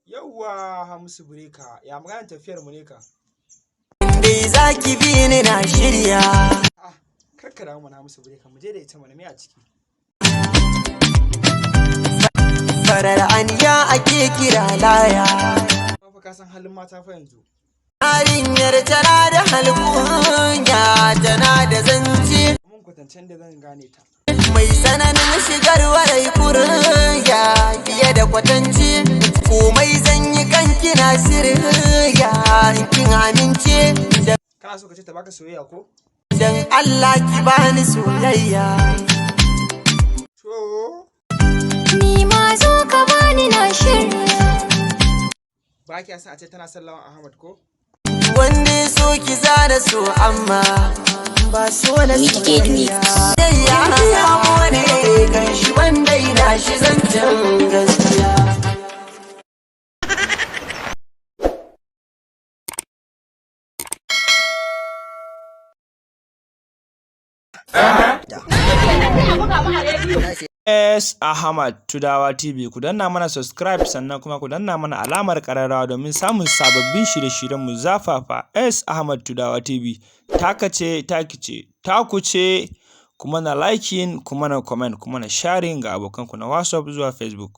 Yawwa Hamisu Bureka, ya magana tafiyar mu ne ka? Dai zaki bi ni na shirya. Kar ka dawo mana Hamisu Bureka, mu je da ita mana me a ciki. Farar aniya ake kira laya. Fa ka san halin mata fa yanzu. Yarinyar tana da halkunya, tana da zance. Mun kwatancen da zan gane ta. Mai tsananin shigar warai kuriya, fiye da kwatance. Komai zan yi kanki na sirriya, kin amince. Kana so ka ce ta baka soyayya ko? Dan Allah ki bani soyayya. To. Ni ma zo ka bani na shirya. Ba ki san a ce tana son Lawan Ahmad ko? Wanda so ki zana so amma ba so na soyayya. Ya samu ne kan shi wanda ina shi zancen gaskiya. S. Ahmad Tudawa TV, ku danna mana subscribe sannan kuma ku danna mana alamar ƙararrawa domin samun sababbin shirye-shiryenmu zafafa. S. Ahmad Tudawa TV, taka ce, taki ce, taku ce, kuma na liking, kuma na comment, kuma na sharing ga abokanku na WhatsApp zuwa Facebook.